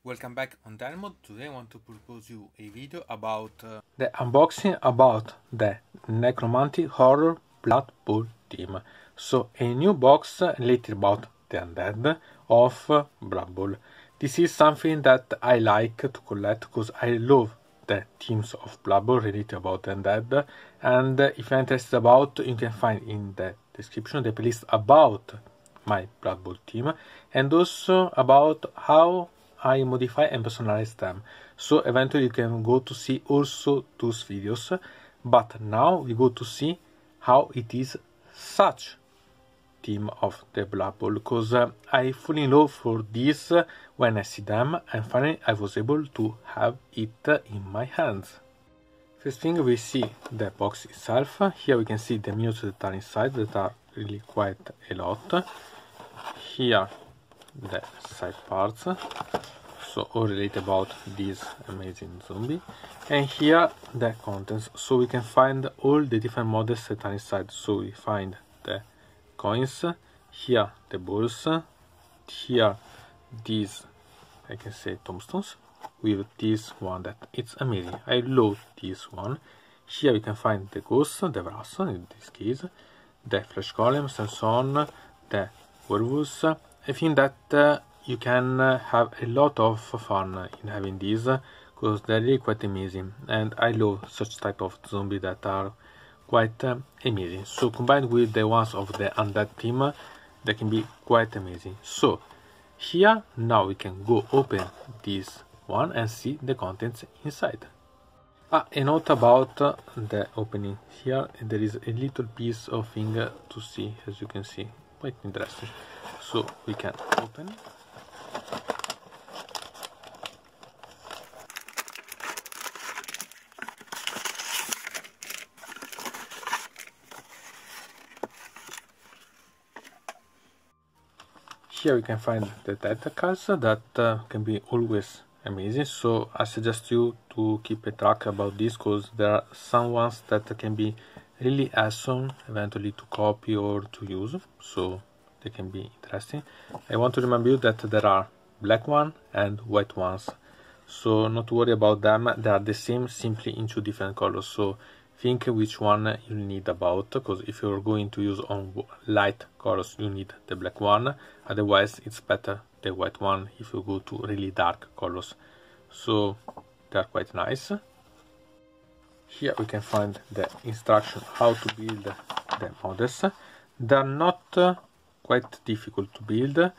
Welcome back on Dynamo. Today I want to propose you a video about the unboxing about the Necromantic Horror Blood Bowl team. So a new box related about the undead of Blood Bowl. This is something that I like to collect because I love the teams of Blood Bowl related about undead, and if you're interested about, you can find in the description the playlist about my Blood Bowl team and also about how I modify and personalize them. So eventually you can go to see also those videos, but now we go to see how it is such team of the Blood Bowl, because I fall in love for this when I see them, and finally I was able to have it in my hands. First thing, we see the box itself. Here we can see the miniatures that are inside, that are really quite a lot. Here the side parts, so all related about this amazing zombie, and here the contents, so we can find all the different models that are inside. So we find the coins, here the balls, here these, I can say, tombstones, with this one that it's amazing. I love this one. Here we can find the ghosts, the brass in this case, the flesh golems and so on, the werewolves. I think that you can have a lot of fun in having these, because they're really quite amazing, and I love such type of zombie that are quite amazing. So combined with the ones of the undead team, they can be quite amazing. So here now we can go open this one and see the contents inside. A note about the opening. Here there is a little piece of thing to see, as you can see, quite interesting. So we can open. Here we can find the data cards that can be always amazing, so I suggest you to keep a track about this, because there are some ones that can be really awesome eventually to copy or to use, so they can be interesting. I want to remind you that there are black one and white ones, so not to worry about them, they are the same, simply in two different colors. So think which one you need about, because if you're going to use on light colors you need the black one, otherwise it's better the white one if you go to really dark colors. So they are quite nice. Here we can find the instruction how to build the models. They are not quite difficult to build,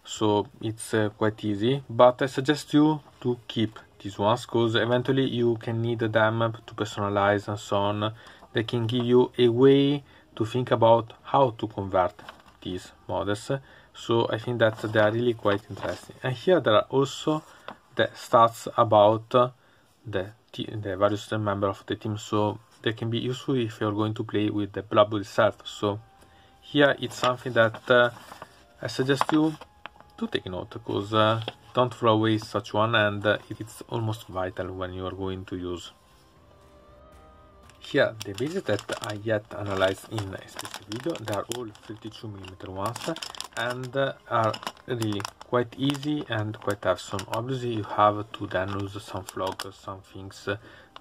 so it's quite easy, but I suggest you to keep these ones, because eventually you can need them to personalize and so on. They can give you a way to think about how to convert these models, so I think that they are really quite interesting. And here there are also the stats about the various members of the team, so they can be useful if you're going to play with the Blood Bowl itself. So here it's something that I suggest you to take note, because don't throw away such one, and it's almost vital when you are going to use. Here the bases that I yet analyzed in a specific video, they are all 32mm ones, and are really quite easy and quite awesome. Obviously you have to then use some flogs, some things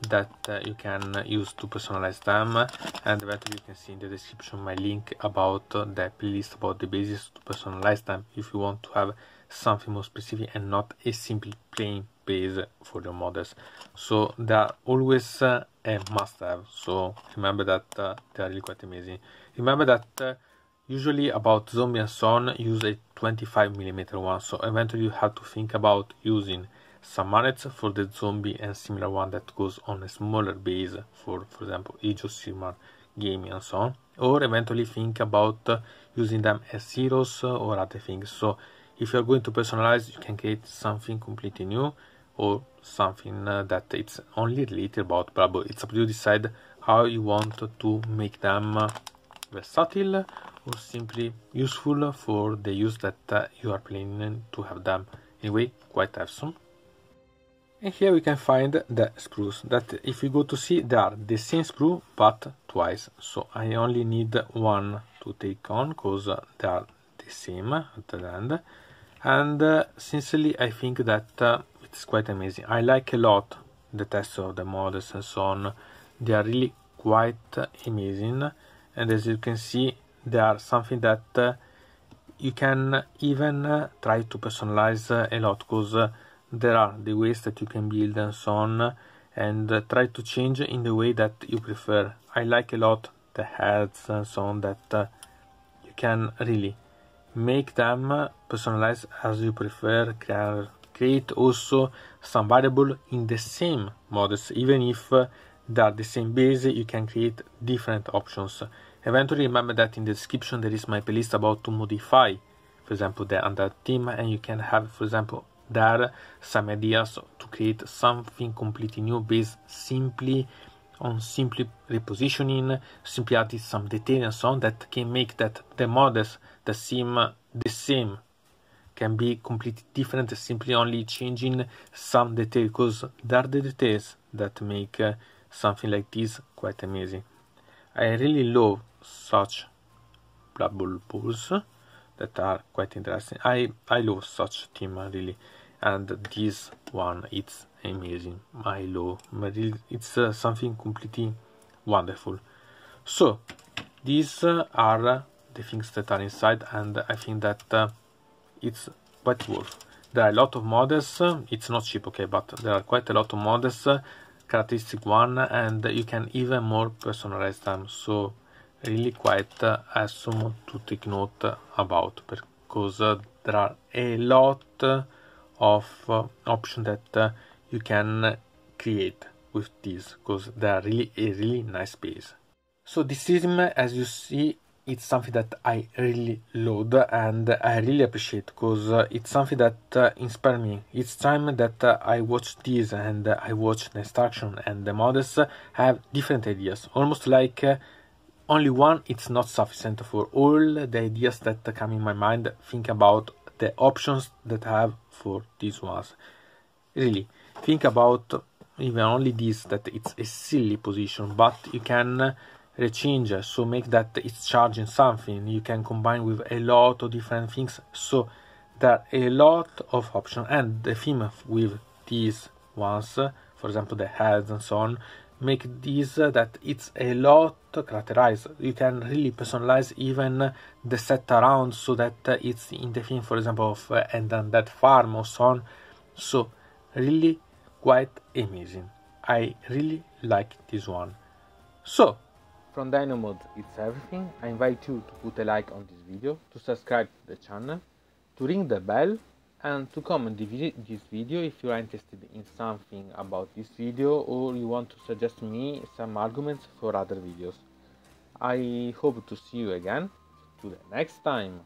that you can use to personalize them, and eventually you can see in the description my link about the playlist about the bases to personalize them if you want to have something more specific and not a simple plain base for your models. So they are always a must-have, so remember that they are really quite amazing. Remember that usually about zombie and so on use a 25mm one, so eventually you have to think about using some magnets for the zombie and similar one that goes on a smaller base for example Age of Sigmar gaming and so on, or eventually think about using them as heroes or other things. So if you're going to personalize, you can create something completely new or something that it's only related about Blood Bowl. It's up to you to decide how you want to make them versatile or simply useful for the use that you are planning to have them. Anyway, quite awesome. And here we can find the sprues that, if you go to see, they are the same sprue but twice. So I only need one to take on, because they are the same at the end. and sincerely I think that it's quite amazing. I like a lot the texture of the models and so on. They are really quite amazing, and as you can see they are something that you can even try to personalize a lot, because there are the ways that you can build and so on, and try to change in the way that you prefer. I like a lot the heads and so on, that you can really make them personalize as you prefer, create also some variable in the same models. Even if they are the same base, you can create different options. Eventually, remember that in the description there is my playlist about to modify, for example, the under theme, and you can have, for example, there some ideas to create something completely new based simply on repositioning, simply adding some detail and so on, that can make that the models that seem the same can be completely different, simply only changing some detail, because they are the details that make something like this quite amazing. I really love such bubble pools that are quite interesting. I love such theme really, and this one, it's amazing. I love really, it's something completely wonderful. So these are the things that are inside, and I think that it's quite worth. There are a lot of models. It's not cheap, okay, but there are quite a lot of models, characteristic one, and you can even more personalize them. So really quite awesome to take note about, because there are a lot of options that you can create with this, because they are really a really nice base. So this system, as you see, it's something that I really love and I really appreciate, because it's something that inspires me. Each time that I watch this and I watch the instruction and the models, I have different ideas, almost like only one it's not sufficient for all the ideas that come in my mind. Think about the options that I have for these ones. Really, think about even only this, that it's a silly position, but you can rechange, so make that it's charging something. You can combine with a lot of different things, so there are a lot of options. And the theme with these ones, for example the heads and so on, make this that it's a lot characterized. You can really personalize even the set around, so that it's in the theme, for example, of and then that farm or so on. So really quite amazing. I really like this one. So from Dynamod, it's everything. I invite you to put a like on this video, to subscribe to the channel, to ring the bell, and to comment this video if you are interested in something about this video, or you want to suggest me some arguments for other videos. I hope to see you again to the next time.